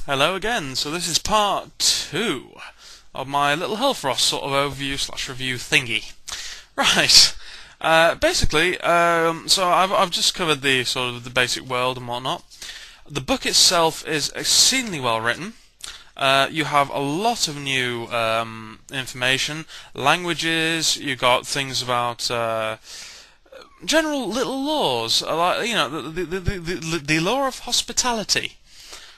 Hello again. So this is part 2 of my little Hellfrost sort of overview slash review thingy. Right. So I've just covered the sort of the basic world and whatnot. The book itself is exceedingly well written. You have a lot of new information, languages. You got things about general little laws, like the law of hospitality.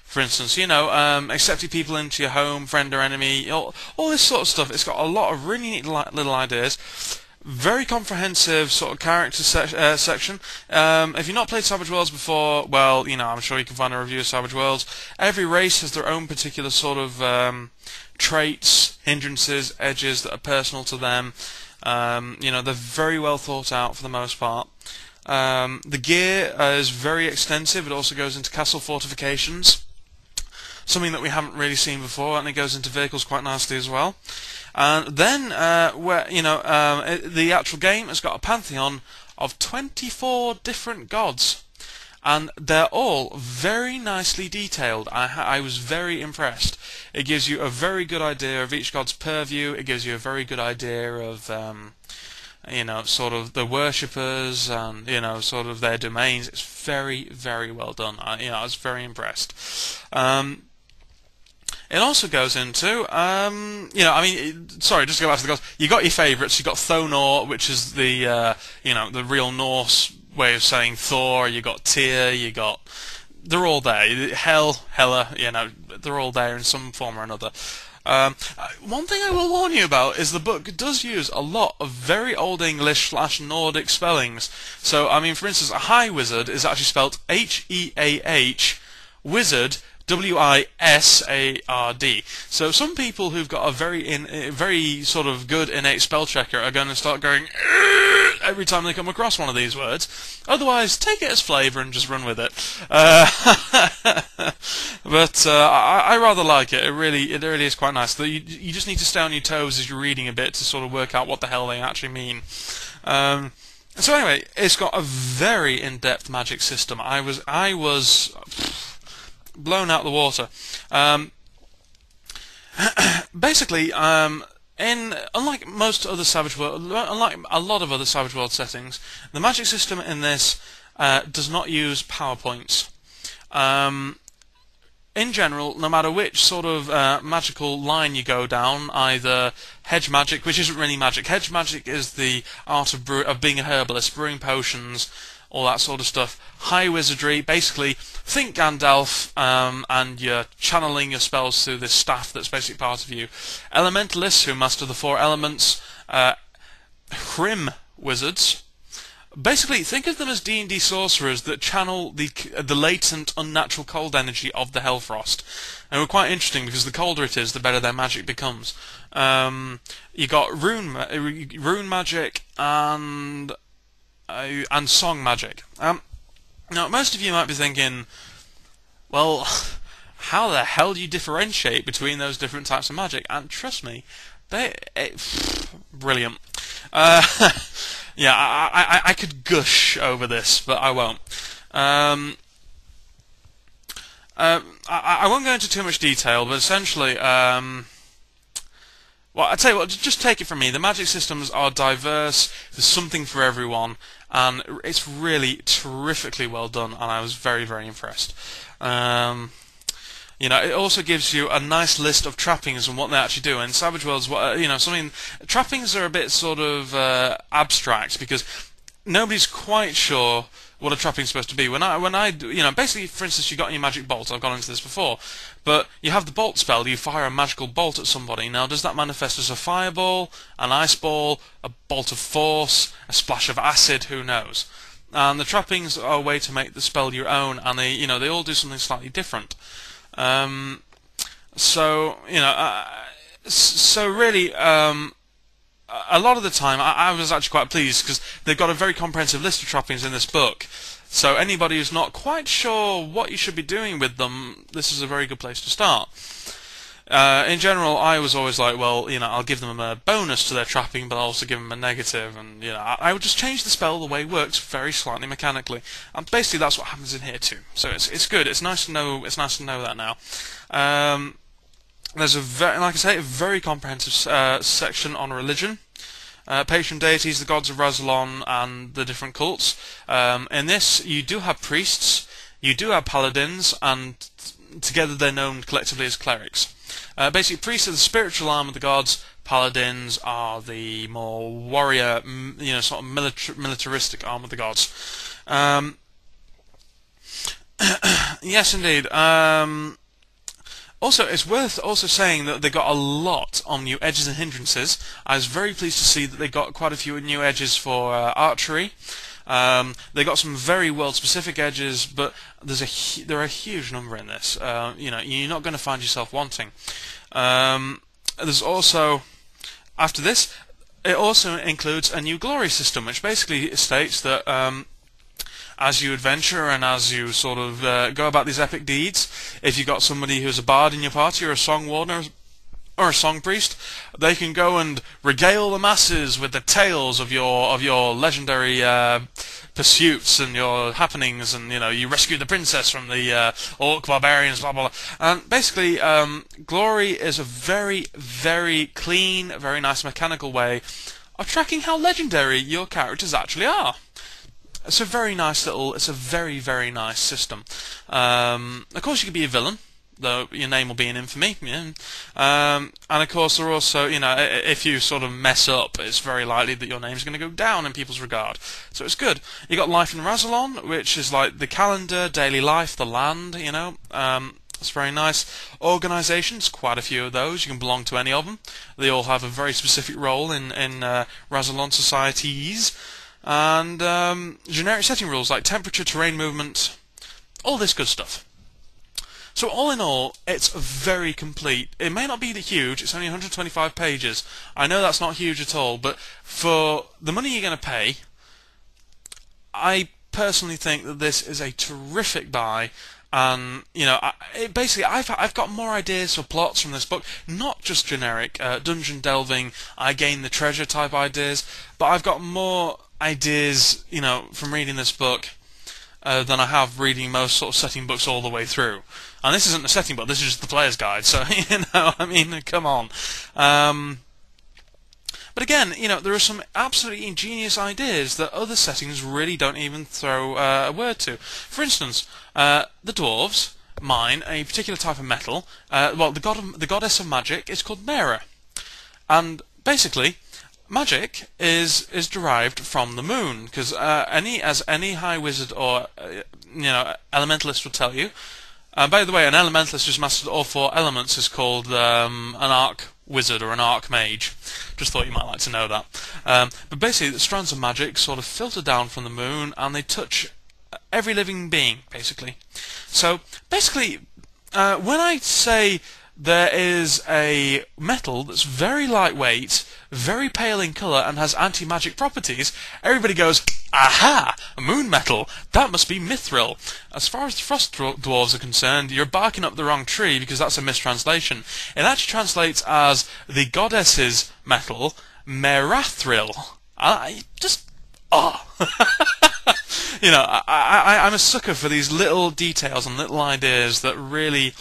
For instance, accepting people into your home, friend or enemy, all this sort of stuff. It's got a lot of really neat little ideas. Very comprehensive sort of character section. If you've not played Savage Worlds before, well, I'm sure you can find a review of Savage Worlds. Every race has their own particular sort of traits, hindrances, edges that are personal to them. They're very well thought out for the most part. The gear is very extensive. It also goes into castle fortifications, something that we haven't really seen before, and it goes into vehicles quite nicely as well. And then, the actual game has got a pantheon of 24 different gods, and they're all very nicely detailed. I was very impressed. It gives you a very good idea of each god's purview. It gives you a very good idea of sort of the worshippers and sort of their domains. It's very, very well done. I was very impressed. It also goes into, sorry, just to go back to the gods. You got your favourites. You got Thonor, which is the the real Norse way of saying Thor. You got Tyr. They're all there. Hela, they're all there in some form or another. One thing I will warn you about is the book does use a lot of very Old English / Nordic spellings. So, for instance, a high wizard is actually spelled Heah, wizard, Wisard. So some people who've got a very sort of good innate spell checker are going to start going every time they come across one of these words. Otherwise, take it as flavour and just run with it. But I rather like it. It really is quite nice. You just need to stay on your toes as you're reading a bit to sort of work out what the hell they actually mean. So anyway, it's got a very in-depth magic system. I was blown out the water. Basically, unlike most other unlike a lot of other Savage World settings, the magic system in this does not use PowerPoints. In general, no matter which sort of magical line you go down, either hedge magic, which isn't really magic. Hedge magic is the art of being a herbalist, brewing potions, all that sort of stuff. High wizardry, basically, think Gandalf, and you're channeling your spells through this staff that's basically part of you. Elementalists, who master the 4 elements. Hrim wizards. Basically, think of them as D&D sorcerers that channel the latent, unnatural cold energy of the Hellfrost. And we're quite interesting because the colder it is, the better their magic becomes. You got rune magic and song magic. Now, most of you might be thinking, well, how the hell do you differentiate between those different types of magic? And trust me, brilliant. Yeah, I could gush over this, but I won't. I won't go into too much detail, but essentially, well, I tell you what, just take it from me. The magic systems are diverse. There's something for everyone, and it's really terrifically well done. And I was very, very impressed. It also gives you a nice list of trappings and what they actually do. And Savage Worlds, trappings are a bit sort of abstract because nobody's quite sure what a trapping's supposed to be. Basically, for instance, you got your magic bolt. I've gone into this before, but you have the bolt spell. You fire a magical bolt at somebody. Now, does that manifest as a fireball, an ice ball, a bolt of force, a splash of acid? Who knows? And the trappings are a way to make the spell your own, and they all do something slightly different. So really, a lot of the time, I was actually quite pleased because they've got a very comprehensive list of trappings in this book. So anybody who's not quite sure what you should be doing with them, this is a very good place to start. In general, I was always like, well, I'll give them a bonus to their trapping, but I'll also give them a negative, and I would just change the spell the way it works, very slightly mechanically, and basically that's what happens in here too. So it's good. It's nice to know. It's nice to know that now. There's like I say, a very comprehensive section on religion. Patron deities, the gods of Rassilon, and the different cults. In this, you do have priests, you do have paladins, and together they're known collectively as clerics. Basically, priests are the spiritual arm of the gods. Paladins are the more warrior, sort of militaristic arm of the gods. Yes, indeed. Also, it's worth also saying that they got a lot on new edges and hindrances. I was very pleased to see that they got quite a few new edges for archery. They got some very world-specific edges, but there are a huge number in this. You're not going to find yourself wanting. There's also, after this, it also includes a new glory system, which basically states that as you adventure and as you sort of go about these epic deeds, if you've got somebody who's a bard in your party or a song warden or a song priest, they can go and regale the masses with the tales of your legendary pursuits and your happenings, and you rescued the princess from the orc barbarians, blah blah blah. And basically, glory is a very, very clean, very nice mechanical way of tracking how legendary your characters actually are. It's a very nice it's a very, very nice system. Of course, you could be a villain, though your name will be in infamy. Yeah. And of course, there are also, if you sort of mess up, it's very likely that your name's going to go down in people's regard. So it's good. You got life in Rassilon, which is like the calendar, daily life, the land. It's very nice. Organisations, quite a few of those. You can belong to any of them. They all have a very specific role in Rassilon societies. And generic setting rules like temperature, terrain movement, all this good stuff. So all in all, it's very complete. It may not be that huge, it's only 125 pages. I know that's not huge at all, but for the money you're going to pay, I personally think that this is a terrific buy. And basically, I've got more ideas for plots from this book, not just generic dungeon delving, I gain the treasure type ideas, but I've got more ideas, from reading this book than I have reading most sort of setting books all the way through. And this isn't a setting book; this is just the player's guide. So come on. But again, there are some absolutely ingenious ideas that other settings really don't even throw a word to. For instance, the dwarves mine a particular type of metal. The goddess of magic is called Mera, and basically, magic is derived from the moon, because any high wizard or elementalist will tell you. By the way, an elementalist who's mastered all four elements is called an arc wizard or an arc mage. Just thought you might like to know that. But basically, the strands of magic sort of filter down from the moon, and they touch every living being, basically. So basically, when I say there is a metal that's very lightweight, very pale in colour, and has anti-magic properties, everybody goes, aha! A moon metal! That must be mithril. As far as the frost dwarves are concerned, you're barking up the wrong tree, because that's a mistranslation. It actually translates as the goddess's metal, merathril. I'm a sucker for these little details and little ideas that really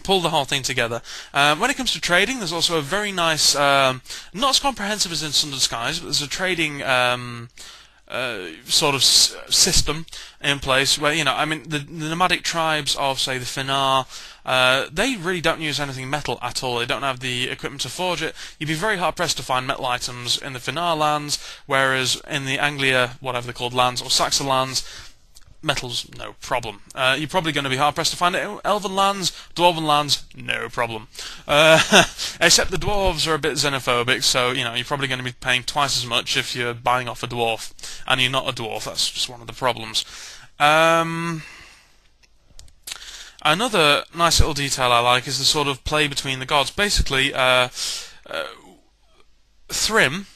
pull the whole thing together. When it comes to trading, there's also a very nice, not as comprehensive as in Sundered Skies, but there's a trading sort of system in place where, the nomadic tribes of, say, the Finar, they really don't use anything metal at all. They don't have the equipment to forge it. You'd be very hard-pressed to find metal items in the Finar lands, whereas in the Anglia, whatever they're called, lands, or Saxon lands, metal's no problem. You're probably going to be hard-pressed to find it in Elven lands, Dwarven lands, no problem. Except the dwarves are a bit xenophobic, so you're probably going to be paying twice as much if you're buying off a dwarf, and you're not a dwarf. That's just one of the problems. Another nice little detail I like is the sort of play between the gods. Basically, Thrym,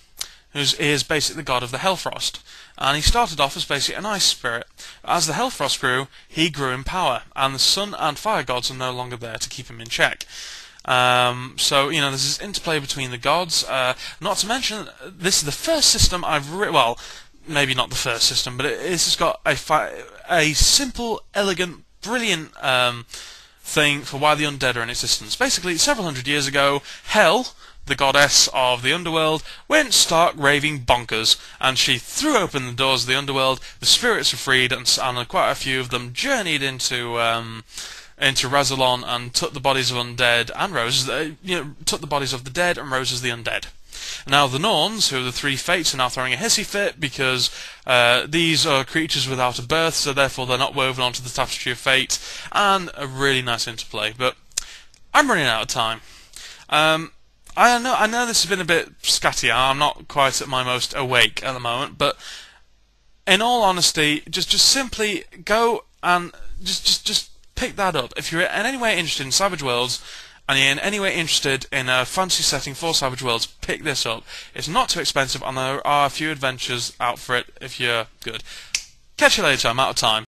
who is basically the god of the Hellfrost. and he started off as basically an ice spirit. As the Hellfrost grew, he grew in power, and the sun and fire gods are no longer there to keep him in check. So, there's this interplay between the gods. Not to mention, this is the first system I've well, maybe not the first system, but it's just got a simple, elegant, brilliant thing for why the undead are in existence. Basically, several hundred years ago, Hel, the goddess of the underworld, went stark raving bonkers, and she threw open the doors of the underworld. The spirits were freed, and quite a few of them journeyed into Razalon and took the bodies of undead and roses. Took the bodies of the dead and roses the undead. Now the Norns, who are the three fates, are now throwing a hissy fit because these are creatures without a birth, so therefore they're not woven onto the tapestry of fate, and a really nice interplay. But I'm running out of time. I know this has been a bit scatty. I'm not quite at my most awake at the moment, but in all honesty, just simply go and just pick that up. If you're in any way interested in Savage Worlds, and you're in any way interested in a fantasy setting for Savage Worlds, pick this up. It's not too expensive, and there are a few adventures out for it if you're good. Catch you later, I'm out of time.